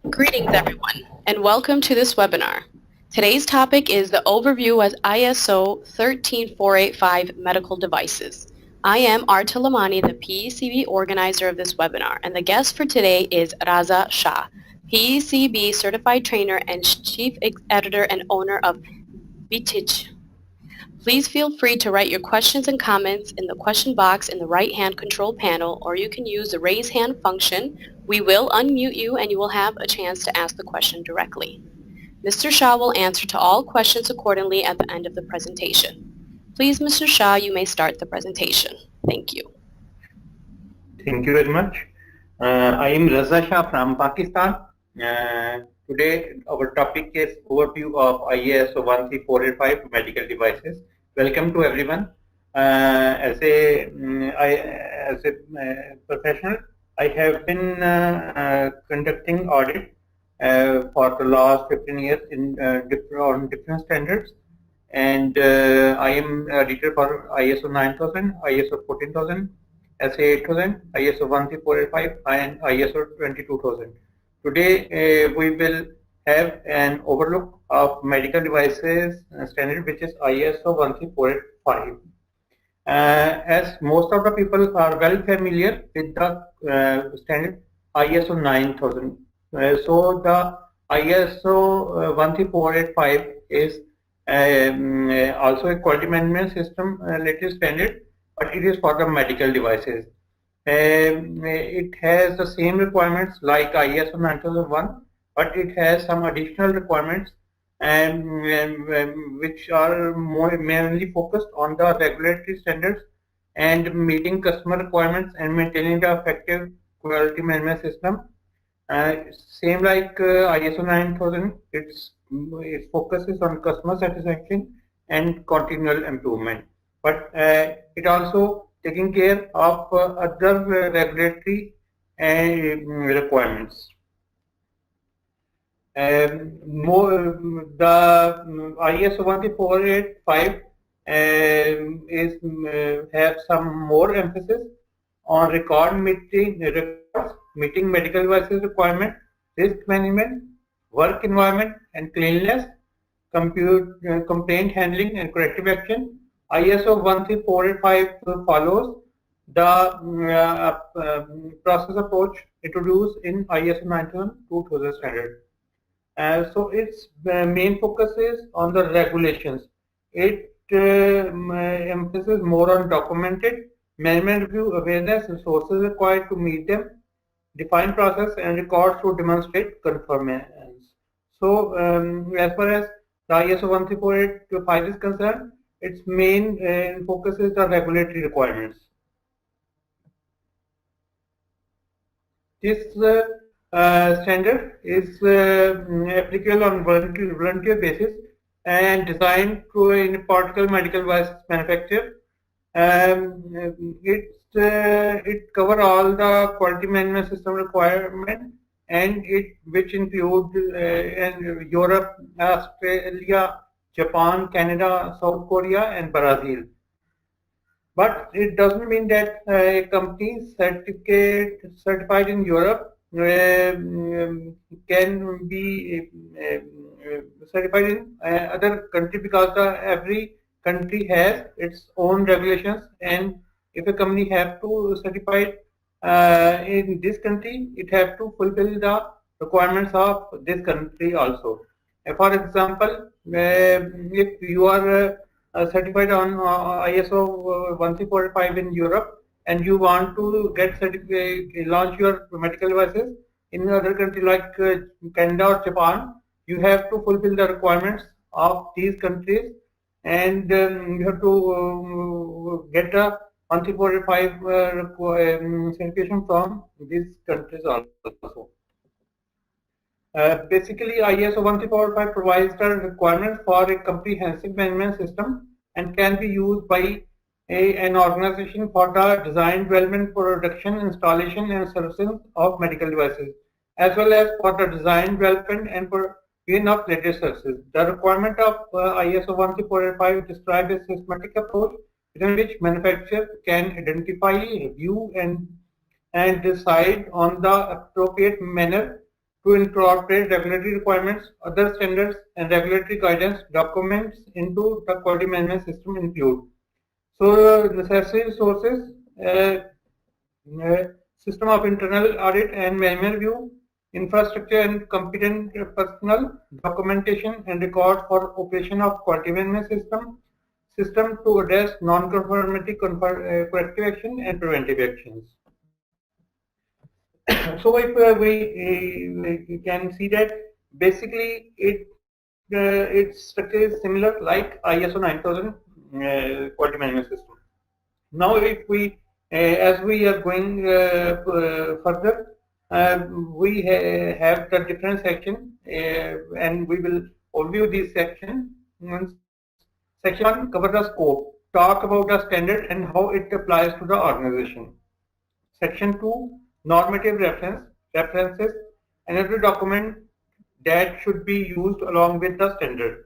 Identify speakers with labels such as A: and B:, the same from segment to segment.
A: Greetings everyone, and welcome to this webinar. Today's topic is the overview of ISO 13485 medical devices. I am Arta Lamani, the PECB organizer of this webinar, and the guest for today is Raza Shah, PECB certified trainer and chief editor and owner of Biltehqeeq. Please feel free to write your questions and comments in the question box in the right-hand control panel, or you can use the raise hand function. We will unmute you and you will have a chance to ask the question directly. Mr. Shah will answer to all questions accordingly at the end of the presentation. Please, Mr. Shah, you may start the presentation. Thank you.
B: Thank you very much. I am Raza Shah from Pakistan. Today our topic is overview of ISO 13485 medical devices. Welcome to everyone. As a professional, I have been conducting audit for the last 15 years on different standards, and I am editor for ISO 9000, ISO 14000, SA 8000, ISO 13485, and ISO 22000. Today we will have an overlook of medical devices standard, which is ISO 13485. As most of the people are well familiar with the standard ISO 9000. So the ISO 13485 is also a quality management system latest standard, but it is for the medical devices. It has the same requirements like ISO 9001, but it has some additional requirements and which are more mainly focused on the regulatory standards and meeting customer requirements and maintaining the effective quality management system. Same like ISO 9000, it focuses on customer satisfaction and continual improvement. But it also taking care of other regulatory requirements. The ISO 13485 have some more emphasis on meeting medical devices requirement, risk management, work environment and cleanliness, complaint handling and corrective action. ISO 13485 follows the process approach introduced in ISO 9000 standard. So its main focus is on the regulations. It emphasizes more on documented management review, awareness, resources required to meet them, define process and records to demonstrate conformance. So as far as the ISO 13485 is concerned, its main focus is the regulatory requirements. This standard is applicable on volunteer basis and designed to in particle medical device manufacturer. It cover all the quality management system requirement, and which include Europe, Australia, Japan, Canada, South Korea, and Brazil. But it doesn't mean that a company certified in Europe can be certified in other country, because every country has its own regulations, and if a company have to certify in this country, it have to fulfill the requirements of this country also. For example, if you are certified on ISO 13485 in Europe, and you want to get certificate, launch your medical devices in another country like Canada or Japan, you have to fulfill the requirements of these countries, and you have to get a 13485 certification from these countries also. Basically, ISO 13485 provides the requirements for a comprehensive management system and can be used by an organization for the design, development, production, installation, and servicing of medical devices, as well as for the design, development, and provision of latest services. The requirement of ISO 13485 describes a systematic approach within which manufacturer can identify, review, and decide on the appropriate manner to incorporate regulatory requirements, other standards, and regulatory guidance documents into the quality management system include. So, necessary sources, uh, system of internal audit and manual review, infrastructure and competent personnel, documentation and record for operation of quality management system to address non-conformity, corrective action and preventive actions. So if we can see that basically its structure is similar like ISO 9000 quality management system. Now if we as we are going further, we have the different section and we will overview this section. Section 1 covers the scope, talk about the standard and how it applies to the organization. Section 2, normative references, another document that should be used along with the standard.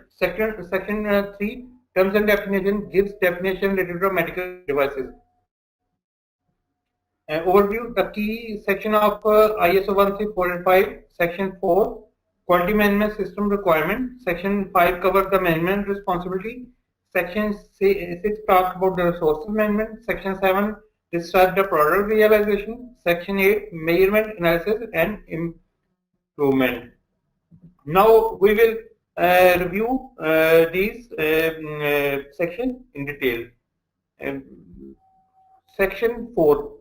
B: Section 3, terms and definition, gives definition related to medical devices. Overview, the key section of ISO 13485, Section 4, quality management system requirement. Section 5 covers the management responsibility. Section 6 talks about the resources management. Section 7 describes the product realization. Section 8 measurement analysis and improvement. Now we will review these sections in detail. Section 4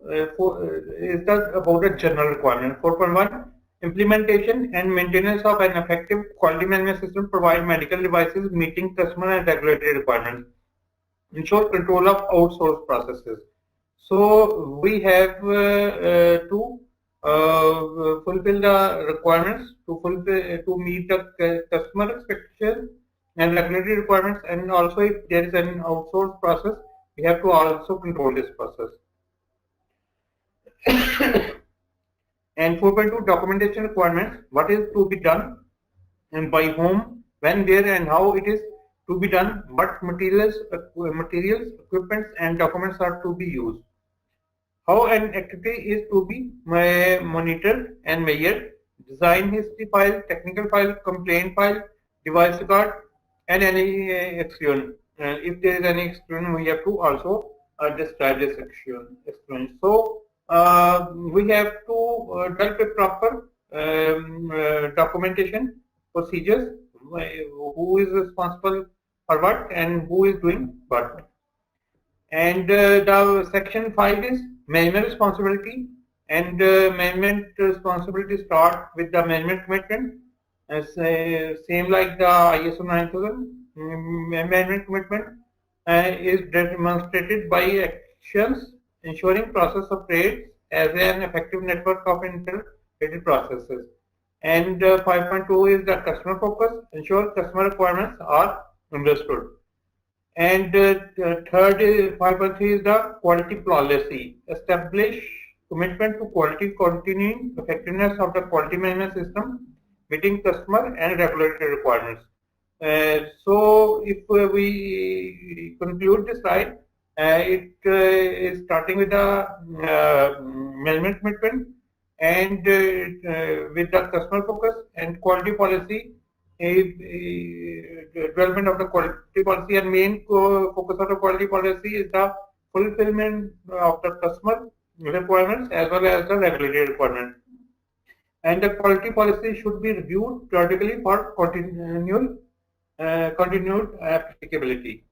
B: is about the general requirement. 4.1, implementation and maintenance of an effective quality management system provide medical devices meeting customer and regulatory requirements. Ensure control of outsourced processes. So we have to fulfill the requirements to meet the customer expectations and regulatory requirements, and also if there is an outsourced process, we have to also control this process. And 4.2, documentation requirements, what is to be done and by whom, when, where and how it is to be done, what materials, equipments and documents are to be used. How an activity is to be monitored and measured, design history file, technical file, complaint file, device record, and any exclusion. If there is any exclusion, we have to also describe this exclusion. So we have to develop a proper documentation procedures, who is responsible for what and who is doing what. And the section 5 is management responsibility, and management responsibility start with the management commitment, as same like the ISO 9000 management commitment is demonstrated by actions ensuring process of trade as an effective network of integrated processes. And 5.2 is the customer focus, ensure customer requirements are understood. And third is 5.3 is the quality policy. Establish commitment to quality, continuing effectiveness of the quality management system, meeting customer and regulatory requirements. So if we conclude this slide, it is starting with the management commitment and with the customer focus and quality policy. Development of the quality policy, and main focus of the quality policy is the fulfillment of the customer requirements as well as the regulatory requirements. And the quality policy should be reviewed periodically for continued applicability.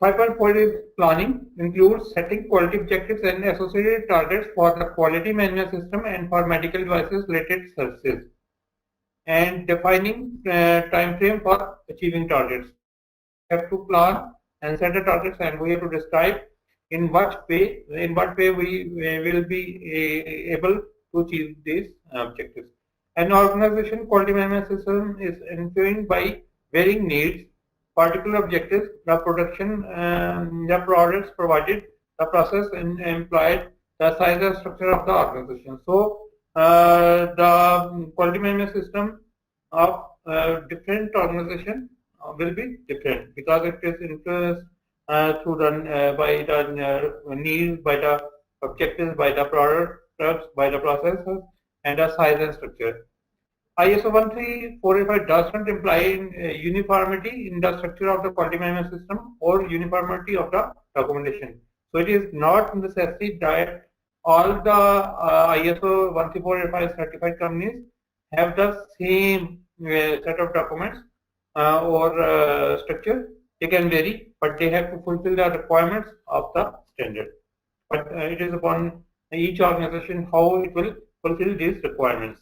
B: 5.4 is planning, includes setting quality objectives and associated targets for the quality management system and for medical devices related services, and defining time frame for achieving targets. We have to plan and set the targets, and we have to describe in what way we will be able to achieve these objectives. An organization quality management system is influenced by varying needs, particular objectives, the production, the products provided, the process employed, the size and structure of the organization. So the quality management system of different organization will be different because it is influenced through the by the needs, by the objectives by the products, by the processes, and the size and structure. ISO 13485 does not imply uniformity in the structure of the quality management system or uniformity of the documentation. So it is not necessary that all the ISO 13485 certified companies have the same set of documents or structure. They can vary, but they have to fulfill the requirements of the standard. But it is upon each organization how it will fulfill these requirements.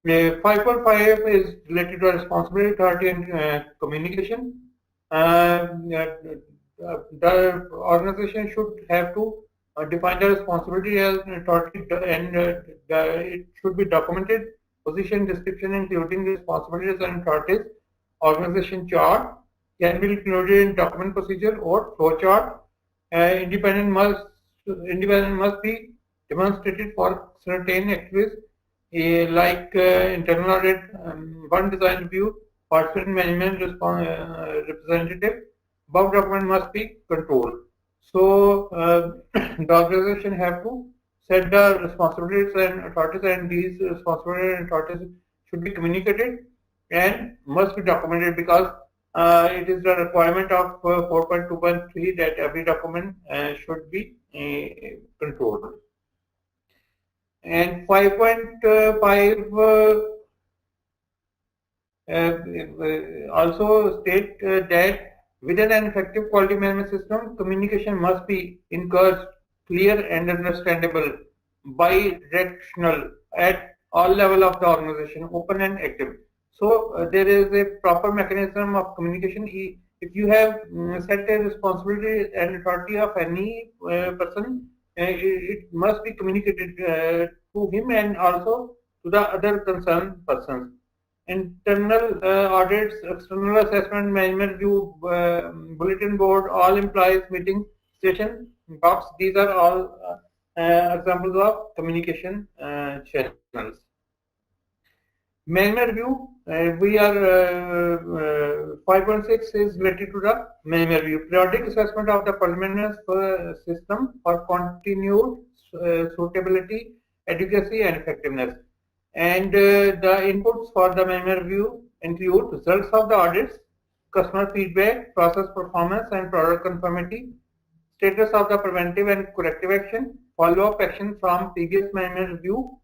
B: 5.5 is related to responsibility, authority, and communication. The organization should have to define the responsibility as authority, and it should be documented. Position description, including responsibilities and authorities. Organization chart can be included in document procedure or flow chart. Independent must be demonstrated for certain activities like internal audit, one design review, participant management representative. Above document must be controlled. So the organization have to set the responsibilities and authorities, and these responsibilities and authorities should be communicated and must be documented, because it is the requirement of 4.2.3 that every document should be controlled. And 5.5 also state that within an effective quality management system, communication must be encouraged, clear and understandable, bi-directional at all level of the organization, open and active. So there is a proper mechanism of communication. If you have set a responsibility and authority of any person, it must be communicated to him and also to the other concerned persons. Internal audits, external assessment, management review, bulletin board, all employees meeting station box. These are all examples of communication channels. Management review, we are 5.6 is related to the management review. Periodic assessment of the performance system for continued suitability, adequacy and effectiveness. And the inputs for the management review include results of the audits, customer feedback, process performance and product conformity, status of the preventive and corrective action, follow-up action from previous management review,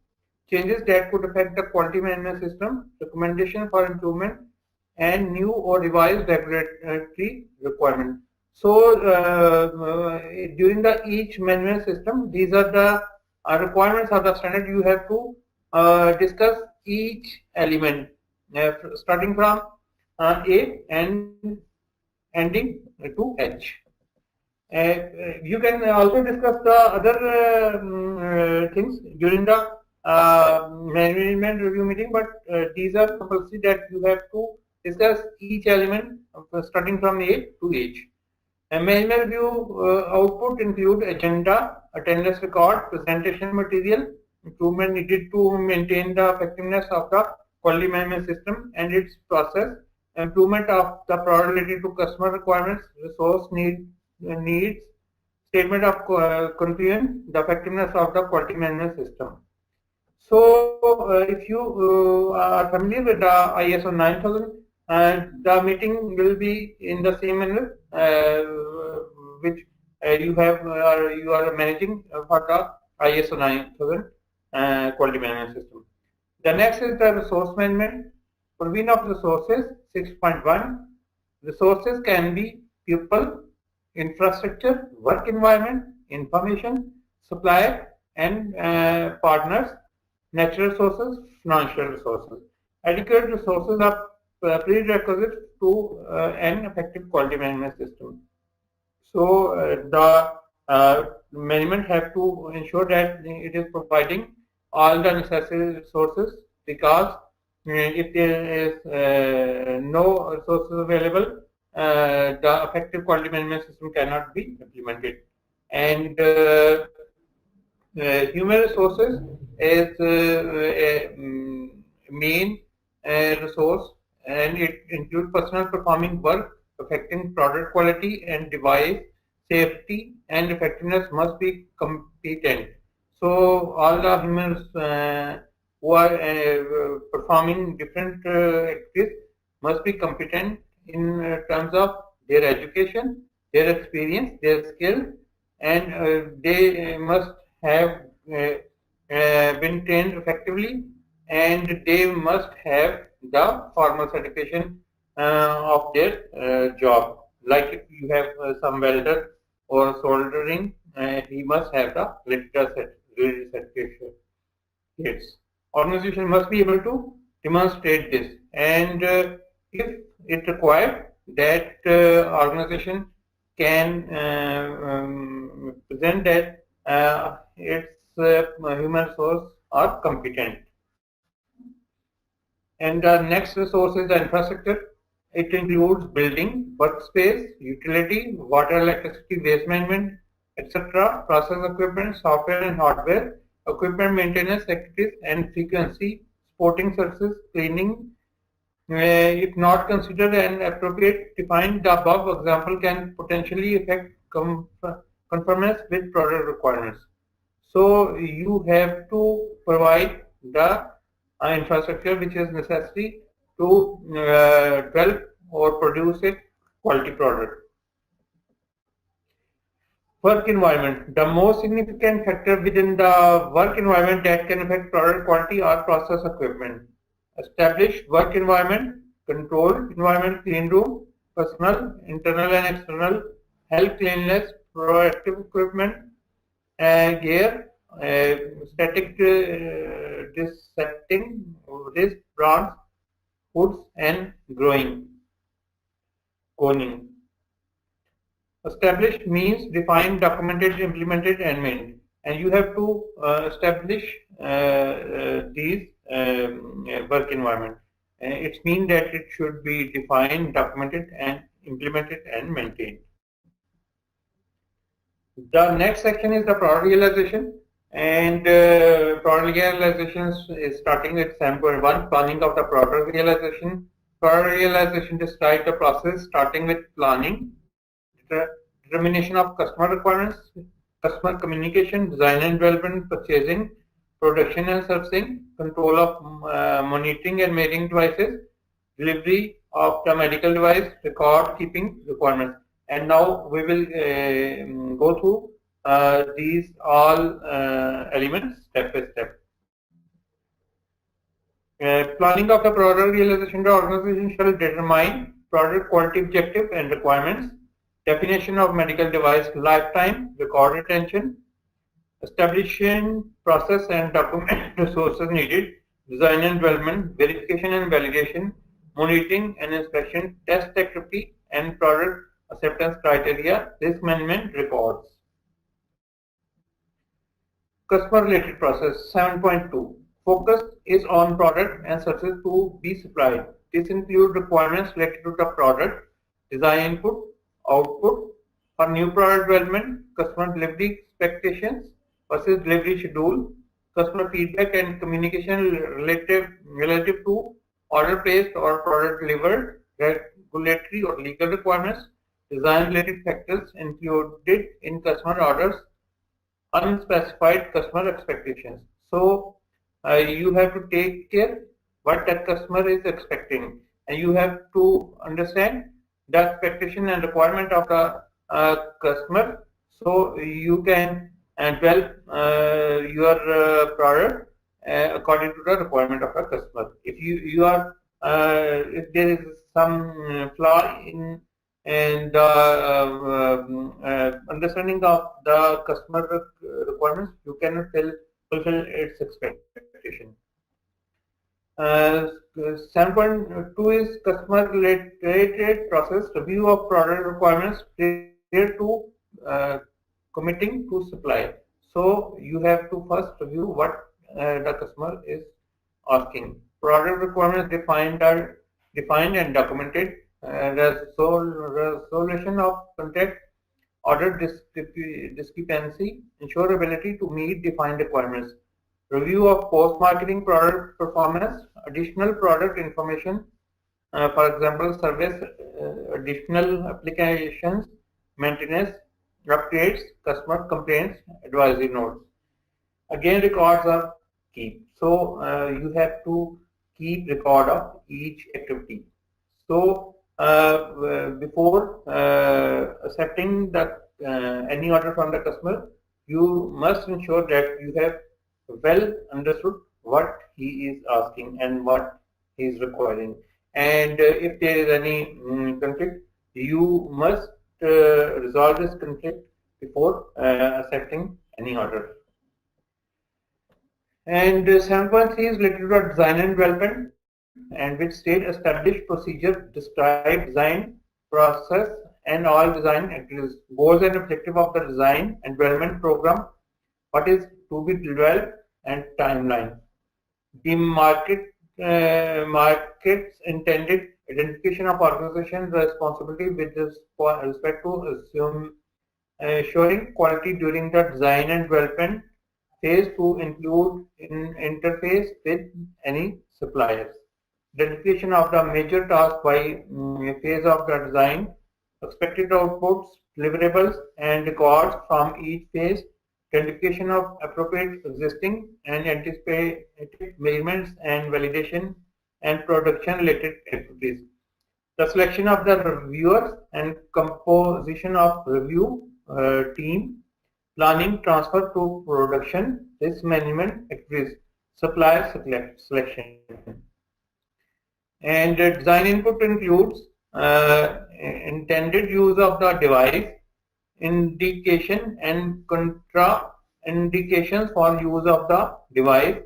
B: changes that could affect the quality management system, recommendation for improvement, and new or revised regulatory requirement. So during the each management system, these are the requirements of the standard. You have to discuss each element starting from A and ending to H. You can also discuss the other things during the management review meeting, but these are compulsory that you have to discuss each element starting from A to H. Management review output include agenda, attendance record, presentation material, improvement needed to maintain the effectiveness of the quality management system and its process, improvement of the product related to customer requirements, resource needs, statement of conclusion, the effectiveness of the quality management system. So, if you are familiar with the ISO 9000, the meeting will be in the same manner which you are managing for the ISO 9000 quality management system. The next is the resource management. Provision of resources 6.1. Resources can be people, infrastructure, work environment, information, supplier, and partners, natural resources, financial resources. Adequate resources are prerequisites to an effective quality management system. So the management have to ensure that it is providing all the necessary resources, because if there is no resources available, the effective quality management system cannot be implemented. And human resources is a main resource, and it includes personnel performing work affecting product quality and device safety, and effectiveness must be competent. So all the humans who are performing different activities must be competent in terms of their education, their experience, their skill, and they must have been trained effectively, and they must have the formal certification of their job. Like if you have some welder or soldering, he must have the related certification. Yes. Organization must be able to demonstrate this, and if it required, that organization can present that its human resource are competent. And the next resource is the infrastructure. It includes building, workspace, utility, water, electricity, waste management, etc., process equipment, software and hardware, equipment maintenance activities, and frequency, supporting services, cleaning. If not considered and appropriate, defined the above example can potentially affect conformance with product requirements. So you have to provide the infrastructure which is necessary to develop or produce a quality product. Work environment. The most significant factor within the work environment that can affect product quality or process equipment. Establish work environment, controlled environment, clean room, personal, internal and external, health, cleanliness, proactive equipment, gear, static disinfecting, risk, bronze, hoods, and coning. Established means defined, documented, implemented, and maintained. And you have to establish these work environment. It means that it should be defined, documented, and implemented and maintained. The next section is the product realization, and product realization is starting with sample 1, planning of the product realization. Product realization describes the process starting with planning, determination of customer requirements, customer communication, design and development, purchasing, production and servicing, control of monitoring and measuring devices, delivery of the medical device, record keeping requirements. And now we will go through these all elements step by step. Planning of the product realization, the organization shall determine product quality objective and requirements, definition of medical device lifetime, record retention, establishing process and document resources needed, design and development, verification and validation, monitoring and inspection, test activity and product acceptance criteria, risk management records. Customer related process 7.2. Focus is on product and services to be supplied. This includes requirements related to the product, design input, output, for new product development, customer delivery expectations versus delivery schedule, customer feedback and communication relative to order placed or product delivered, regulatory or legal requirements, design related factors included in customer orders, unspecified customer expectations. So you have to take care what that customer is expecting, and you have to understand the expectation and requirement of the customer, so you can develop your product according to the requirement of the customer. If you are if there is some flaw in the understanding of the customer requirements, you cannot fulfill its expectation. 7.2 is customer related process, review of product requirements prior to committing to supply. So you have to first review what the customer is asking. Product requirements defined and documented. Resolution of contract order discrepancy, ensure ability to meet defined requirements. Review of post-marketing product performance, additional product information, for example, service, additional applications, maintenance, updates, customer complaints, advisory notes. Again, records are keep. So you have to keep record of each activity. So before accepting the any order from the customer, you must ensure that you have well understood what he is asking and what he is requiring. And if there is any conflict, you must resolve this conflict before accepting any order. And 7.3 is related to design and development, and which state established procedure describe design process and all design activities, goals and objective of the design and development program, what is to be developed, and timeline. The market's intended identification of organization responsibility with respect to ensuring quality during the design and development phase to include interface with any suppliers. Identification of the major task by phase of the design, expected outputs, deliverables, and records from each phase, identification of appropriate existing and anticipated measurements and validation and production related activities. The selection of the reviewers and composition of review team, planning transfer to production, risk management activities, supplier selection. And design input includes intended use of the device, indication and contra indications for use of the device,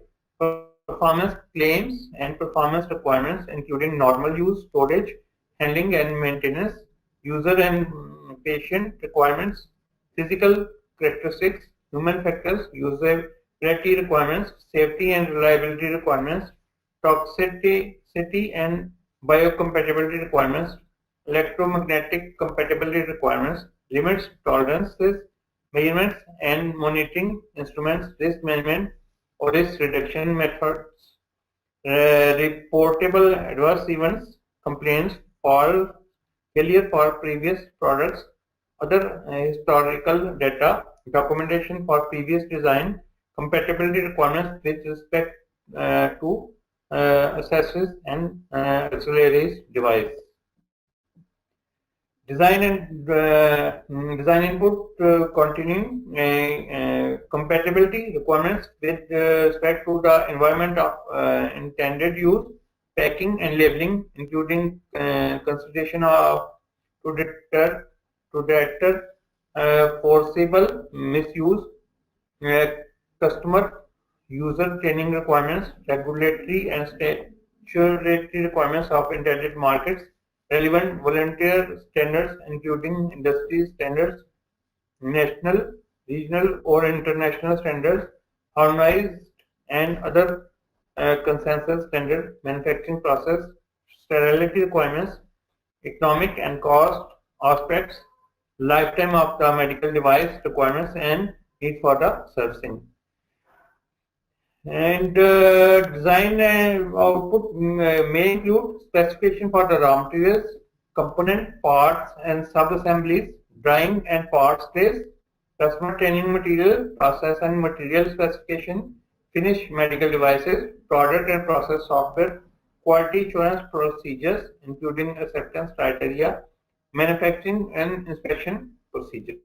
B: performance claims and performance requirements including normal use, storage, handling and maintenance, user and patient requirements, physical characteristics, human factors, usability requirements, safety and reliability requirements, toxicity and biocompatibility requirements, electromagnetic compatibility requirements, limits, tolerances, measurements and monitoring instruments, risk management or risk reduction methods, reportable adverse events, complaints, failure for previous products, other historical data, documentation for previous design, compatibility requirements with respect to accessories and auxiliaries device. Design input continuing compatibility requirements with respect to the environment of intended use, packing and labeling, including consideration of to deter foreseeable misuse, uh, customer user training requirements, regulatory and statutory requirements of intended markets, relevant volunteer standards including industry standards, national, regional or international standards, harmonized and other consensus standards, manufacturing process, sterility requirements, economic and cost aspects, lifetime of the medical device requirements and need for the servicing. And design output may include specification for the raw materials, component parts and sub-assemblies, drawing and parts trays, customer training material, process and material specification, finished medical devices, product and process software, quality assurance procedures, including acceptance criteria, manufacturing and inspection procedures.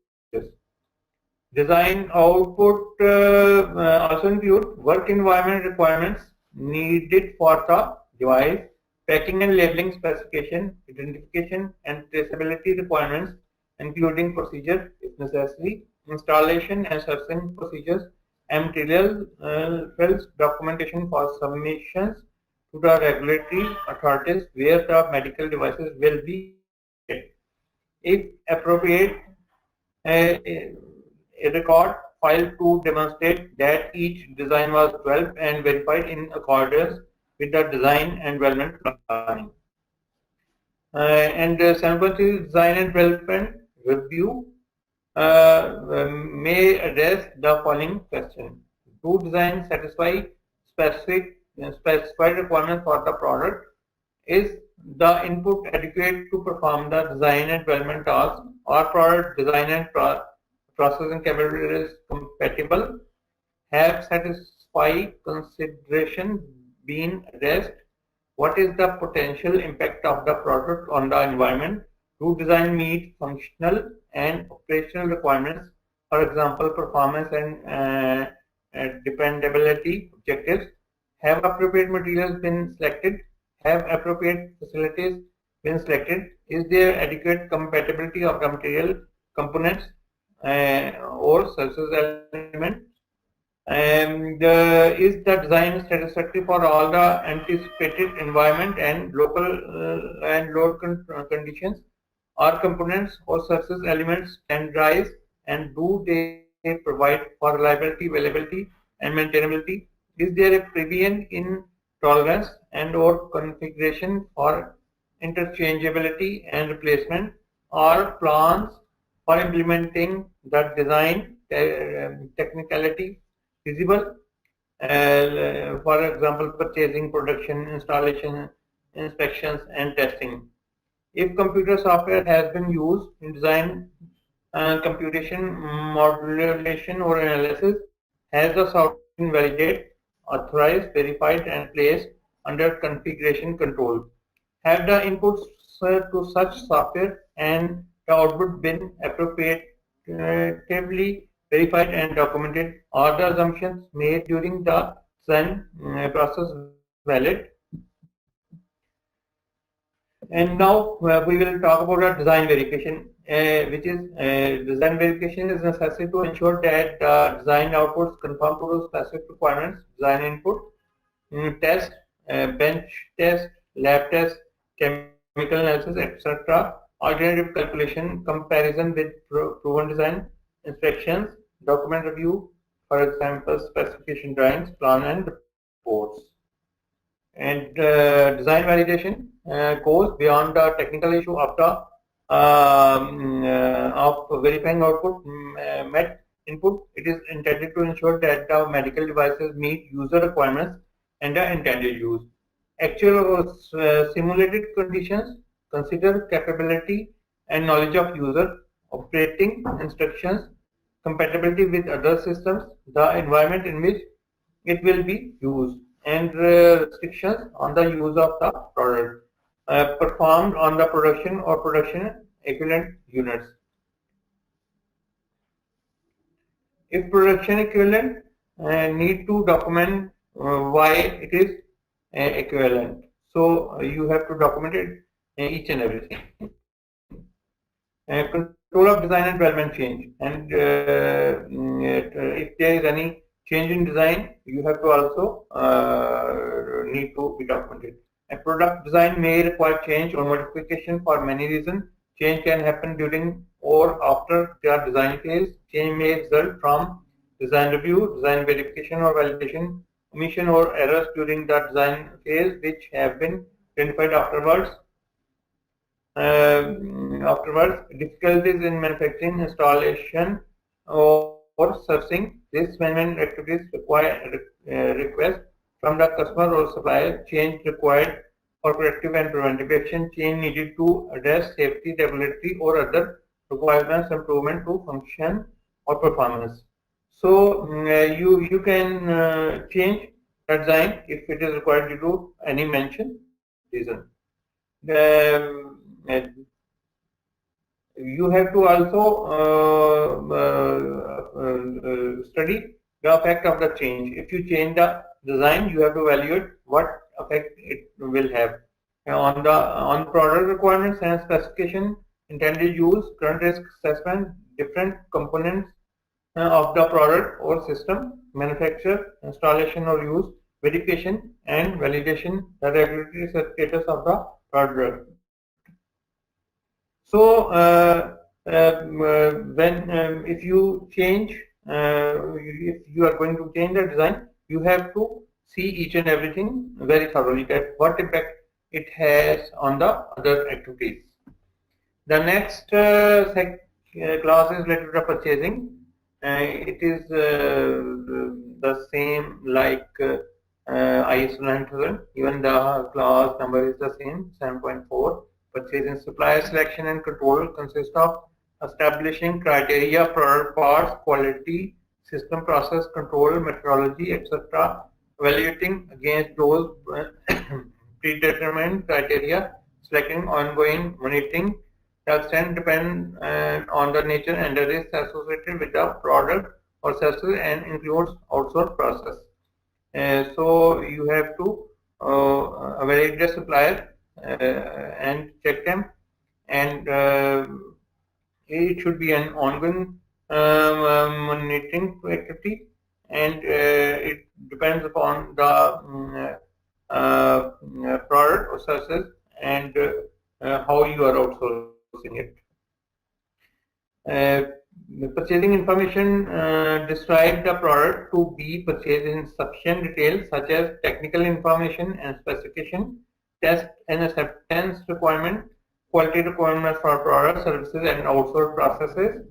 B: Design output also include work environment requirements needed for the device, packing and labeling specification, identification and traceability requirements, including procedure if necessary, installation and servicing procedures, and material fields documentation for submissions to the regulatory authorities where the medical devices will be manufactured. If appropriate, a record file to demonstrate that each design was developed and verified in accordance with the design and development planning. And sample design and development review may address the following question. Do design satisfy specified requirements for the product? Is the input adequate to perform the design and development task or product design and processing capability is compatible? Have satisfied consideration been addressed? What is the potential impact of the product on the environment? Do design meet functional and operational requirements? For example, performance and dependability objectives. Have appropriate materials been selected? Have appropriate facilities been selected? Is there adequate compatibility of the material components or services elements? And is the design satisfactory for all the anticipated environment and local and load conditions? Are components or services elements standardized, and do they provide for reliability, availability, and maintainability? Is there a premium in tolerance and or configuration for interchangeability and replacement? Are plans for implementing the design technicality feasible? For example, purchasing, production, installation, inspections, and testing. If computer software has been used in design, computation, modulation, or analysis, has the software been validated, authorized, verified, and placed under configuration control? Have the inputs to such software and the output been appropriately verified and documented? Are the assumptions made during the design process valid? And now we will talk about a design verification, which is design verification is necessary to ensure that design outputs conform to the specific requirements. Design input, test, bench test, lab test, chemical analysis, etc. Alternative calculation, comparison with proven design, inspections, document review, for example, specification drawings, plan and reports. And design validation goes beyond the technical issue of verifying output met input. It is intended to ensure that the medical devices meet user requirements and the intended use. Actual or simulated conditions consider capability and knowledge of user, operating instructions, compatibility with other systems, the environment in which it will be used, and restrictions on the use of the product performed on the production or production equivalent units. If production equivalent, need to document why it is equivalent. So you have to document it each and everything. Control of design and development change, and if there is any change in design, you have to also need to be documented. A product design may require change or modification for many reasons. Change can happen during or after the design phase. Change may result from design review, design verification or validation, omission or errors during the design phase which have been identified afterwards. Difficulties in manufacturing, installation, or sourcing. This management activities require request from the customer or supplier. Change required for corrective and preventive action. Change needed to address safety, regulatory, or other requirements, improvement to function or performance. So you can change the design if it is required due to any mentioned reason. You have to also study the effect of the change. If you change the design, you have to evaluate what effect it will have on product requirements and specification, intended use, current risk assessment, different components of the product or system, manufacture, installation or use, verification and validation, the regulatory status of the product. So if you change, if you are going to change the design, you have to see each and everything very thoroughly, that what impact it has on the other activities. The next class is related to purchasing. It is the same like ISO 9000. Even the class number is the same, 7.4. Purchasing supplier selection and control consists of establishing criteria, product parts, quality, system process control, methodology, etc., evaluating against those predetermined criteria, selecting ongoing monitoring. The extent depends on the nature and the risk associated with the product or services and includes outsourced process. So you have to evaluate the supplier and check them, and it should be an ongoing monitoring activity, and it depends upon the product or services and how you are outsourcing it. Uh, the purchasing information describe the product to be purchased in sufficient detail, such as technical information and specification, test and acceptance requirement, quality requirements for products, services, and outsourced processes,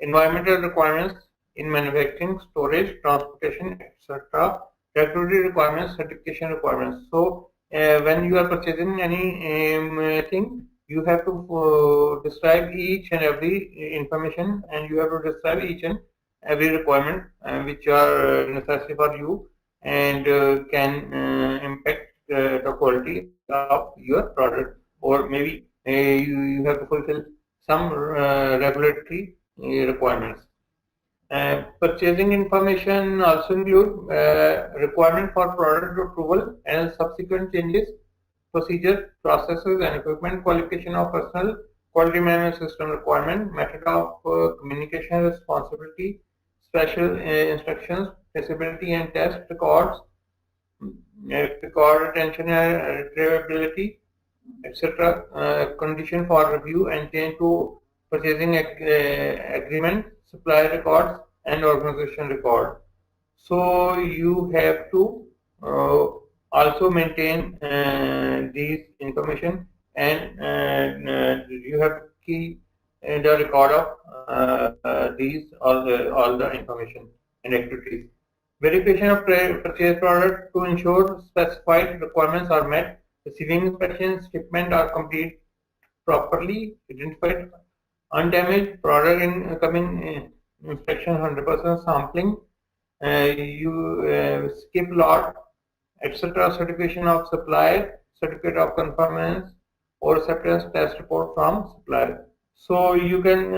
B: environmental requirements in manufacturing, storage, transportation, etc., regulatory requirements, certification requirements. So, when you are purchasing any thing, you have to describe each and every information, and you have to describe each and every requirement which are necessary for you and can impact the quality of your product, or maybe you have to fulfill some regulatory requirements. Purchasing information also include requirement for product approval and subsequent changes, procedure, processes, and equipment, qualification of personnel, quality management system requirement, method of communication, responsibility, special instructions, traceability and test records, record retention and retrievability, etc. Condition for review and change to purchasing agreement, supply records, and organization record. So you have to uh, also maintain these information, and you have to keep the record of these all the information and activities. Verification of purchase product to ensure specified requirements are met. Receiving inspections, shipment are complete properly identified. Undamaged product incoming inspection 100% sampling. You skip lot, etc. Certification of supplier, certificate of conformance, or acceptance test report from supplier. So you can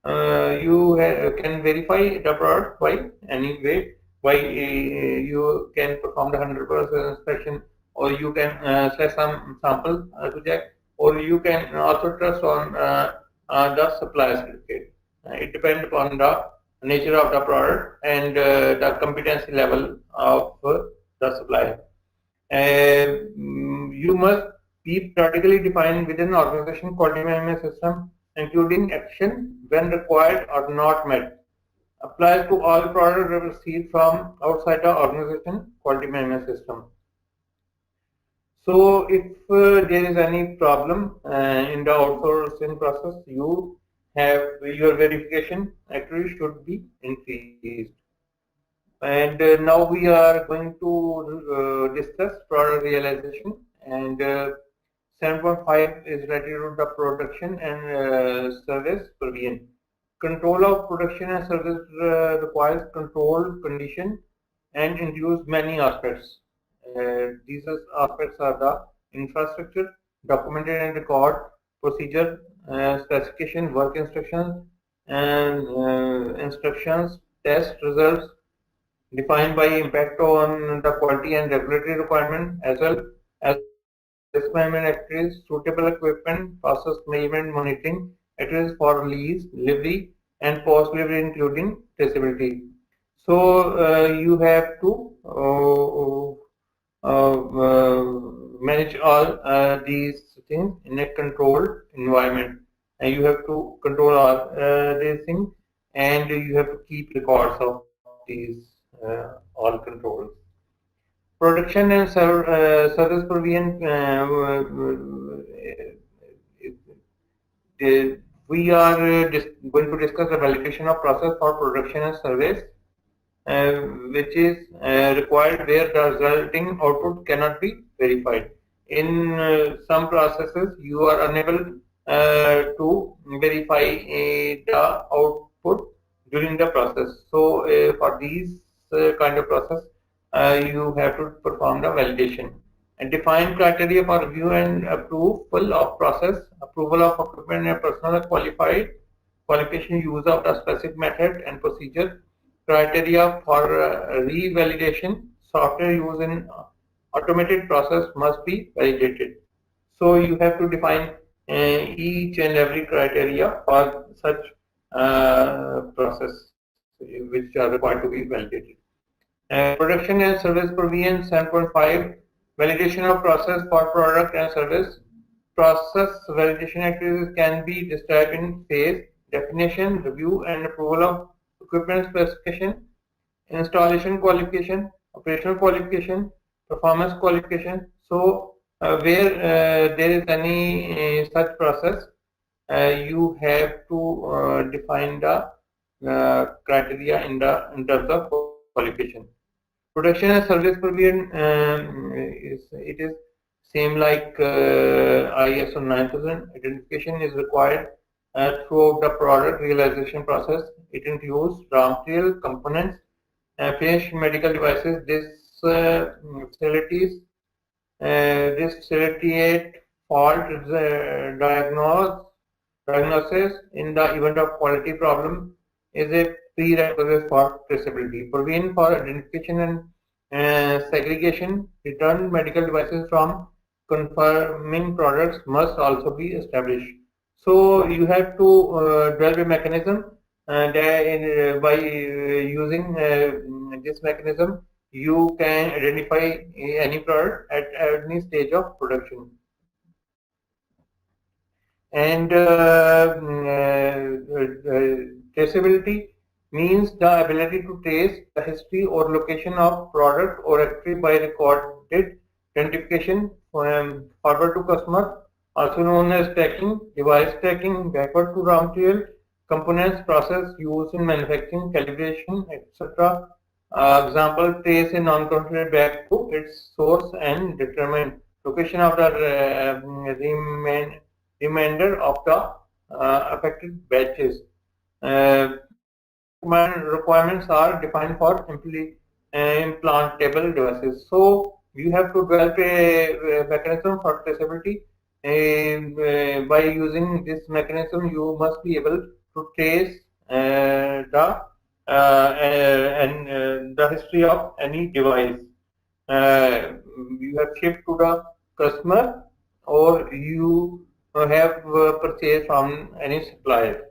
B: can verify the product by any way. By you can perform the 100% inspection, or you can select some sample to check, or you can also trust on the supplier certificate. It depends upon the nature of the product and the competency level of the supplier. You must be practically defined within organization quality management system, including action when required or not met. Applies to all products received from outside the organization quality management system. So if there is any problem in the outsourcing process, you have your verification accuracy should be increased. And now we are going to discuss product realization, and 7.5 is related to the production and service provision. Control of production and service requires controlled condition and includes many aspects. These aspects are the infrastructure, documented and record, procedure, specification, work instructions, and instructions, test results, defined by impact on the quality and regulatory requirement, as well as risk management activities, suitable equipment, process management, monitoring, activities for release, delivery, and post-delivery, including traceability. So you have to manage all these things in a controlled environment, and you have to control all these things, and you have to keep records of these all controls. Production and service provision. We are going to discuss the validation of process for production and service, which is required where the resulting output cannot be verified. In some processes, you are unable to verify the output during the process. So for these kind of process, you have to perform the validation and define criteria for review and approval of process, approval of equipment and personal qualified qualification, use of the specific method and procedure, criteria for revalidation, software used in automated process must be validated. So you have to define each and every criteria for such process which are required to be validated. Production and service provision 7.5 validation of process for product and service. Process validation activities can be described in phase, definition, review and approval of equipment specification, installation qualification, operational qualification, performance qualification. So where there is any such process, you have to define the criteria in terms of qualification. Production and service provision is same like ISO 9000. Identification is required throughout the product realization process. It includes raw material, components, finished medical devices. Facilities this facilitate fault diagnosis in the event of quality problem is a prerequisite for traceability. Provision for identification and segregation, returned medical devices from confirming products must also be established. So you have to develop a mechanism by using this mechanism you can identify any product at any stage of production. And traceability means the ability to trace the history or location of product or activity by recorded identification forward to customer, also known as tracking, device tracking, backward to raw material, components, process used in manufacturing, calibration, etc. Example, trace a non-contaminated back to its source and determine location of the remainder of the affected batches. Requirements are defined for implantable devices. So you have to develop a mechanism for traceability. By using this mechanism, you must be able to trace the history of any device you have shipped to the customer or you have purchased from any supplier.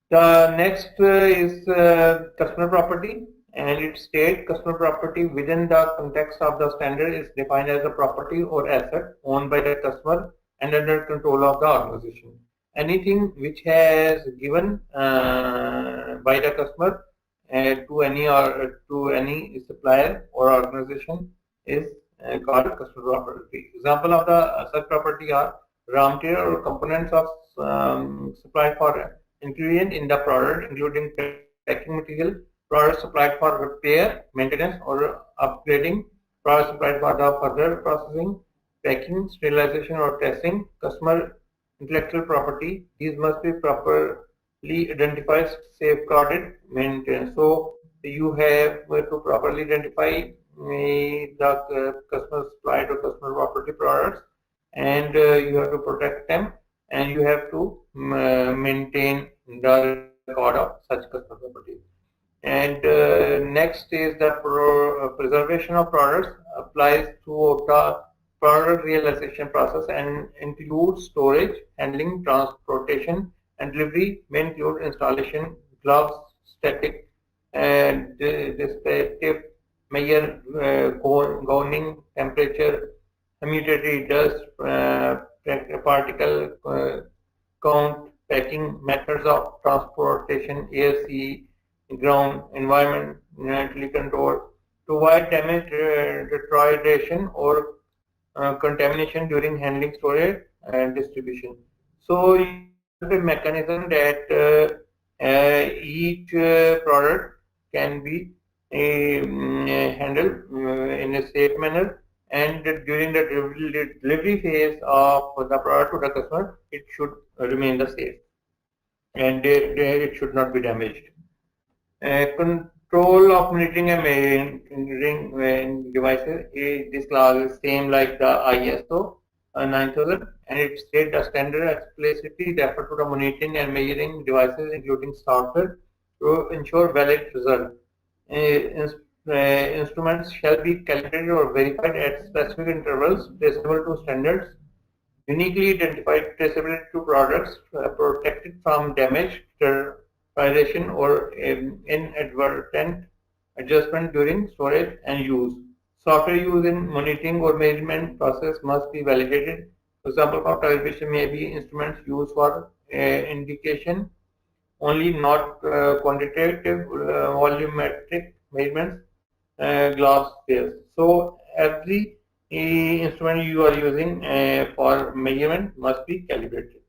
B: The next is customer property, and it states customer property within the context of the standard is defined as a property or asset owned by the customer and under control of the organization. Anything which has given by the customer to any supplier or organization is called customer property. Example of the such property are raw material or components of supplied for ingredient in the product, including packing material, products supplied for repair, maintenance, or upgrading, products supplied for the further processing, packing, sterilization, or testing, customer intellectual property. These must be properly identified, safeguarded, maintained. So you have to properly identify the customer supplied or customer property products, and you have to protect them, and you have to maintain the record of such customer property. And next is the preservation of products applies throughout the product realization process and includes storage, handling, transportation, and delivery. May include installation, gloves, static, and dissipative measure, gowning, temperature, humidity, dust, particle count, packing, methods of transportation, air, sea, ground, environmentally controlled, to avoid damage, deterioration, or contamination during handling, storage, and distribution. So you have a mechanism that each product can be handled in a safe manner and during the delivery phase of the product to the customer, it should remain the same, and it should not be damaged. Control of monitoring and measuring devices. This clause is same like the ISO 9000, and it states the standard explicitly refer to the monitoring and measuring devices, including software, to ensure valid result. Instruments shall be calibrated or verified at specific intervals, traceable to standards. Uniquely identified traceability to products protected from damage, sterilization, or inadvertent adjustment during storage and use. Software used in monitoring or measurement process must be validated. For example, for calibration may be instruments used for indication only, not quantitative volumetric measurements, glass scales. So every instrument you are using for measurement must be calibrated.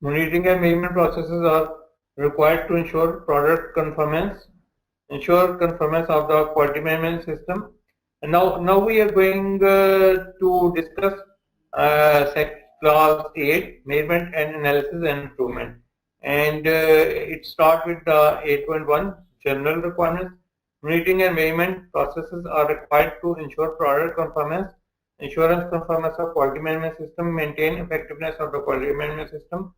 B: Monitoring and measurement processes are required to ensure product conformance, ensure conformance of the quality management system. And now we are going to discuss clause 8, measurement and analysis and improvement. And it starts with the 8.1 general requirements. Monitoring and measurement processes are required to ensure product conformance, insurance conformance of quality management system, maintain effectiveness of the quality management system.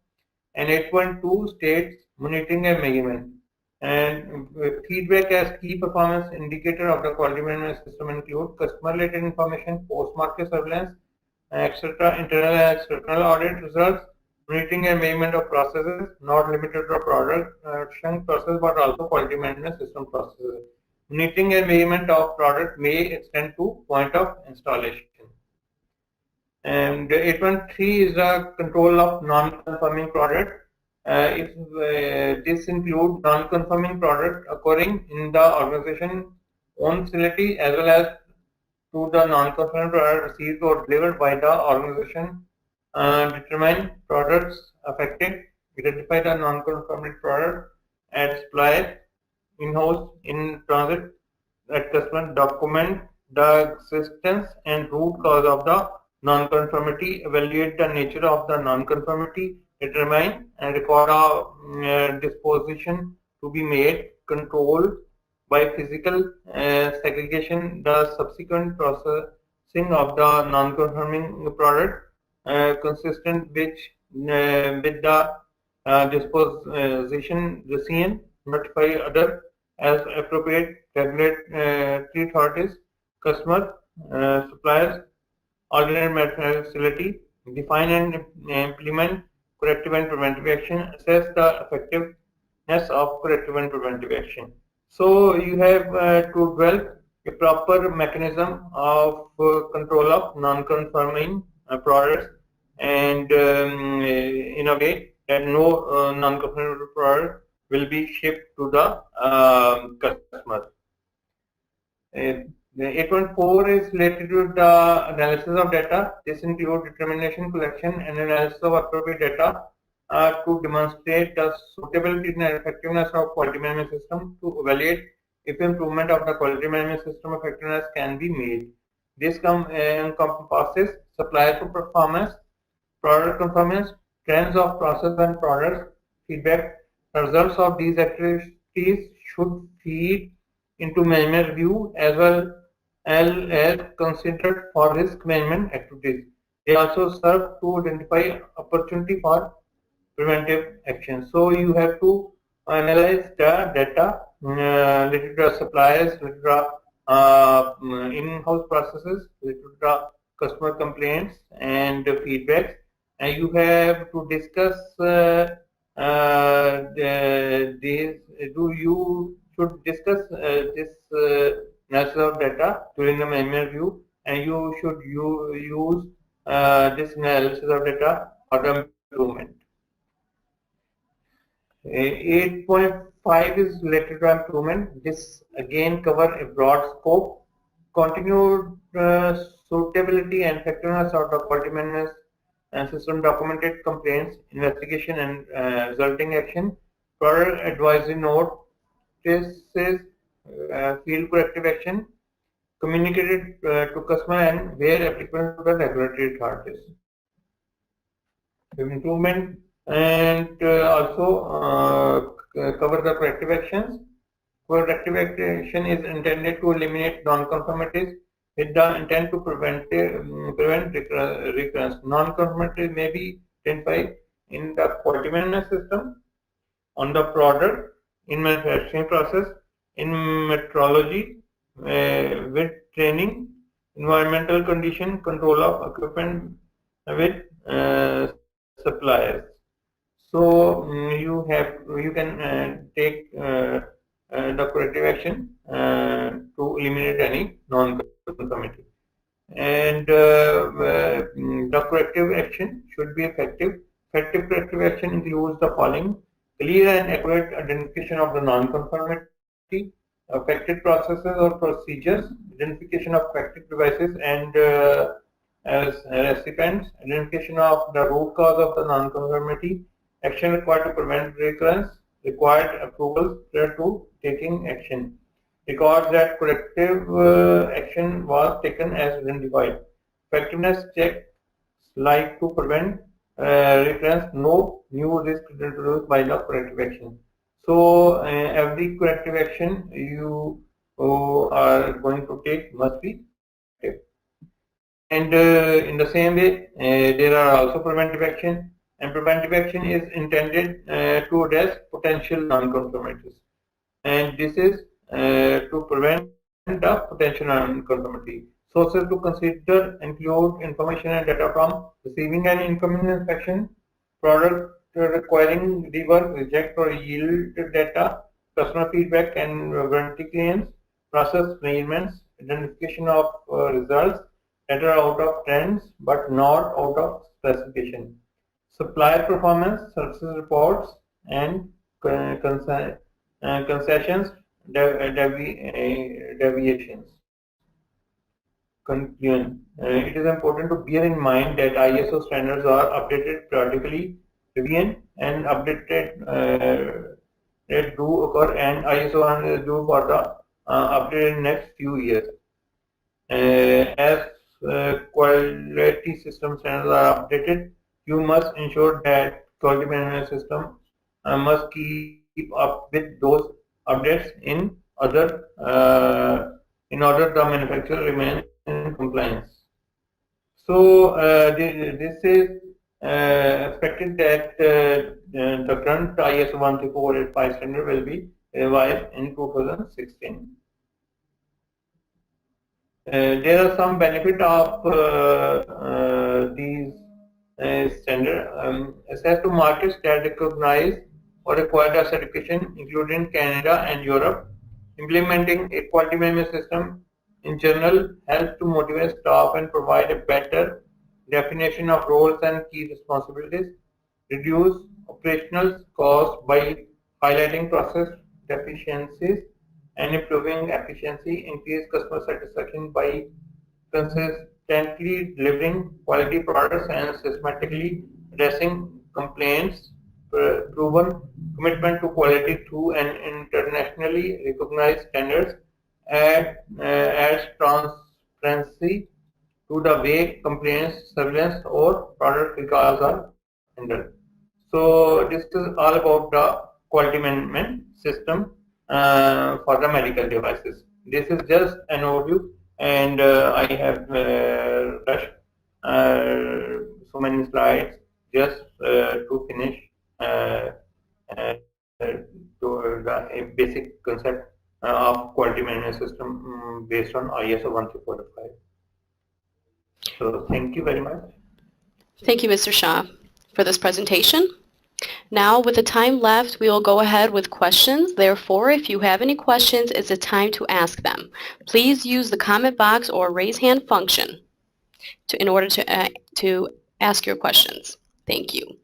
B: And 8.2 states monitoring and measurement. And feedback as key performance indicator of the quality management system include customer-related information, post-market surveillance, etc., internal and external audit results, monitoring and measurement of processes, not limited to production process but also quality management system processes. Monitoring and measurement of product may extend to point of installation. And 8.3 is the control of non-conforming product. If this includes non-conforming product occurring in the organization own facility as well as to the non-conforming product received or delivered by the organization, determine products affected, identify the non-conforming product at supplier, in-house, in transit, at customer, document the existence and root cause of the non-conformity, evaluate the nature of the non-conformity, determine and record a disposition to be made, control by physical segregation the subsequent processing of the non-conforming product consistent with the disposition recipient, notify other as appropriate regulatory authorities, customer, suppliers, alternate facility, define and implement corrective and preventive action, assess the effectiveness of corrective and preventive action. So you have to develop a proper mechanism of control of non-conforming products, and in a way that no non-conforming product will be shipped to the customer. The 8.4 is related to the analysis of data. This includes determination, collection, and analysis of appropriate data to demonstrate the suitability and effectiveness of quality management system, to evaluate if improvement of the quality management system effectiveness can be made. This encompasses supplier performance, product conformance, trends of process and products, feedback. The results of these activities should feed into management review as well as considered for risk management activities. They also serve to identify opportunity for preventive action. So you have to analyze the data related to suppliers, related to in-house processes, related to customer complaints and feedbacks, and you have to discuss you should discuss this analysis of data during the management review, and you should use this analysis of data for the improvement. 8.5 is related to improvement. This again covers a broad scope. Continued suitability and effectiveness of the quality management and system, documented complaints, investigation and resulting action, product advisory note, cases, field corrective action, communicated to customer and where applicable to the regulatory authorities. Improvement and also cover the corrective actions. Corrective action is intended to eliminate non-conformities with the intent to prevent recurrence. Non-conformities may be identified in the quality management system, on the product, in manufacturing process, in metrology, with training, environmental condition, control of equipment with suppliers. So you can take the corrective action to eliminate any non-conformity. And the corrective action should be effective. Effective corrective action includes the following: clear and accurate identification of the non-conformity, affected processes or procedures, identification of affected devices and as recipients, identification of the root cause of the non-conformity, action required to prevent recurrence, required approvals prior to taking action, records that corrective action was taken as identified, effectiveness checks like to prevent recurrence, no new risk introduced by the corrective action. So every corrective action you are going to take must be effective. And in the same way, there are also preventive action, and preventive action is intended to address potential non-conformities. And this is to prevent the potential non-conformity. Sources to consider include information and data from receiving an incoming inspection, product requiring rework, reject or yield data, customer feedback and warranty claims, process measurements, identification of results that are out of trends but not out of specification, supplier performance, services reports, and concessions, deviations. Conclusion. It is important to bear in mind that ISO standards are updated periodically, reviewed and updated that do occur, and ISO is due for the update in next few years. As quality system standards are updated, you must ensure that quality management system must keep up with those updates in order the manufacturer remains in compliance. So this is expected that the current ISO 13485 standard will be revised in 2016. There are some benefit of these standards. Access to markets that recognize or require the certification, including Canada and Europe. Implementing a quality management system in general helps to motivate staff and provide a better definition of roles and key responsibilities. Reduce operational costs by highlighting process deficiencies and improving efficiency, increase customer satisfaction by consistently delivering quality products and systematically addressing complaints, proven commitment to quality through an internationally recognized standards, adds transparency to the way complaints, surveillance or product recalls are handled. So this is all about the quality management system for the medical devices. This is just an overview, and I have rushed so many slides just to finish to the basic concept of quality management system based on ISO 13485. So thank you very much.
A: Thank you, Mr. Shah, for this presentation. Now, with the time left, we will go ahead with questions. Therefore, if you have any questions, it's the time to ask them. Please use the comment box or raise hand function in order to ask your questions. Thank you.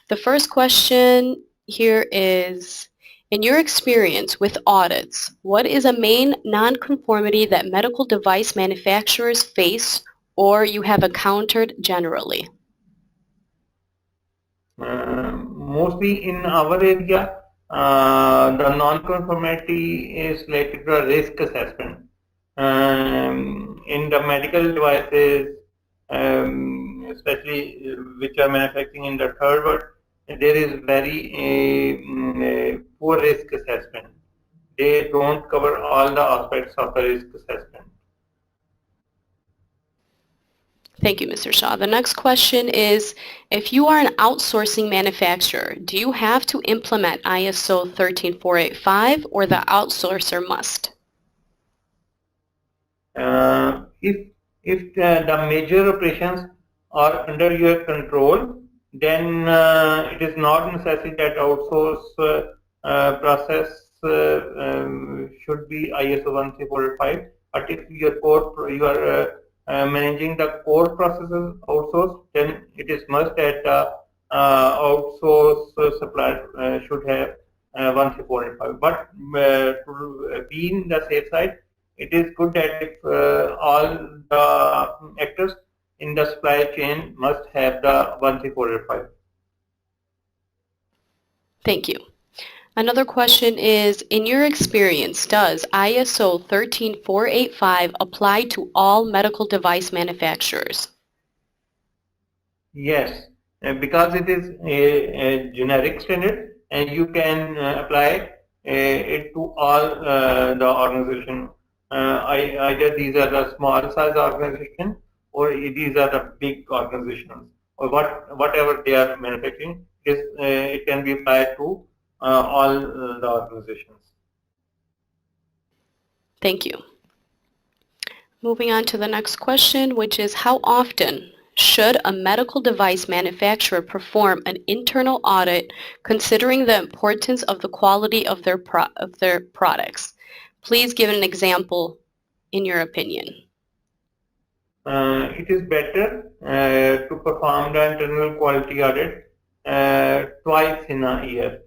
A: The first question here is, in your experience with audits, what is a main nonconformity that medical device manufacturers face or you have encountered generally?
B: Mostly in our area, the non-conformity is related to a risk assessment. In the medical devices, especially which are manufacturing in the third world, there is very poor risk assessment. They don't cover all the aspects of the risk assessment.
A: Thank you, Mr. Shah. The next question is, if you are an outsourcing manufacturer, do you have to implement ISO 13485 or the outsourcer must?
B: If the major operations are under your control, then it is not necessary that outsource process should be ISO 13485. But if you are managing the core processes outsourced, then it is must that outsource supplier should have 13485. But to be in the safe side, it is good that if all the actors in the supply chain must have the 13485.
A: Thank you. Another question is, in your experience, does ISO 13485 apply to all medical device manufacturers?
B: Yes, because it is a generic standard and you can apply it to all the organization. Either these are the small size organization or these are the big organizations or whatever they are manufacturing, it can be applied to all the organizations.
A: Thank you. Moving on to the next question, which is, how often should a medical device manufacturer perform an internal audit considering the importance of the quality of their products? Please give an example in your opinion.
B: It is better to perform the internal quality audit twice in a year.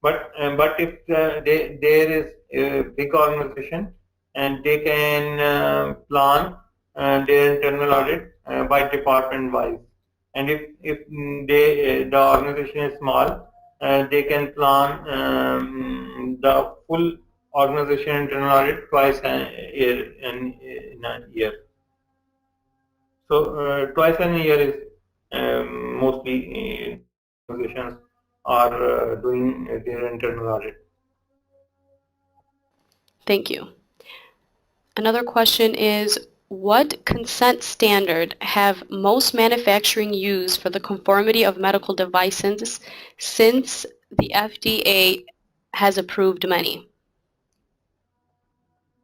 B: But if there is a big organization and they can plan their internal audit by department wise, and if the organization is small, they can plan the full organization internal audit twice in a year. So twice in a year is mostly organizations are doing their internal audit.
A: Thank you. Another question is, what consent standard have most manufacturing used for the conformity of medical devices since the FDA has approved many?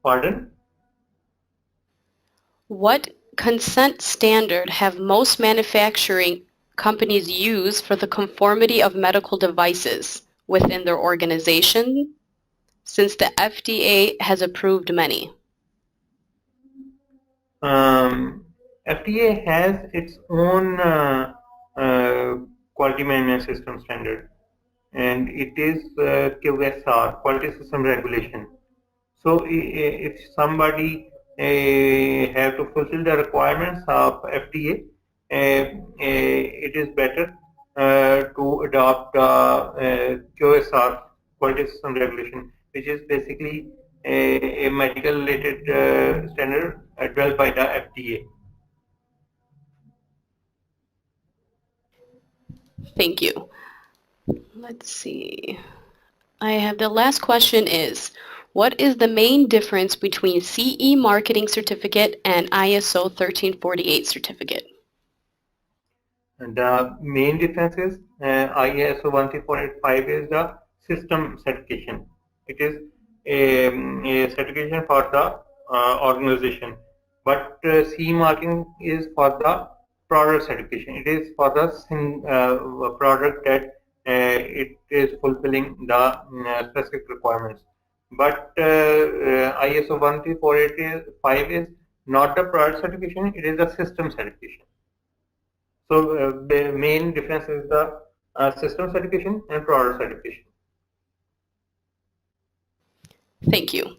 B: Pardon?
A: What consent standard have most manufacturing companies used for the conformity of medical devices within their organization since the FDA has approved many?
B: FDA has its own quality management system standard, and it is QSR, Quality System Regulation. So if somebody have to fulfill the requirements of FDA, it is better to adopt QSR, Quality System Regulation, which is basically a medical related standard developed by the FDA.
A: Thank you. Let's see. I have the last question is, what is the main difference between CE marketing certificate and ISO 1348 certificate?
B: And the main difference is ISO 13485 is the system certification. It is a certification for the organization, but CE marking is for the product certification. It is for the product that it is fulfilling the specific requirements. But ISO 13485 is not the product certification, it is the system certification. So the main difference is the system certification and product certification.
A: Thank you.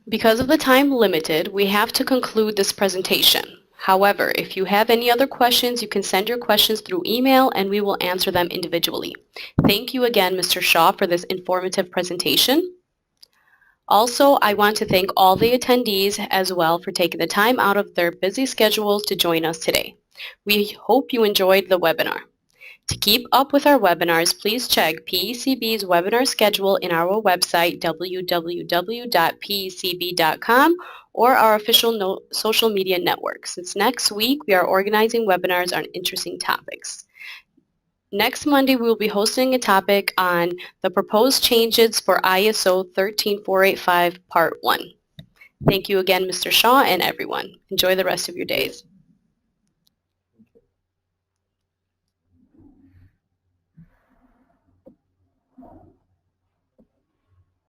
A: Because of the time limited, we have to conclude this presentation. However, if you have any other questions, you can send your questions through email and we will answer them individually. Thank you again, Mr. Shah, for this informative presentation. Also, I want to thank all the attendees as well for taking the time out of their busy schedules to join us today. We hope you enjoyed the webinar. To keep up with our webinars, please check PECB's webinar schedule in our website www.pecb.com or our official social media network. Since next week, we are organizing webinars on interesting topics. Next Monday, we will be hosting a topic on the proposed changes for ISO 13485 Part 1. Thank you again, Mr. Shah, and everyone. Enjoy the rest of your days.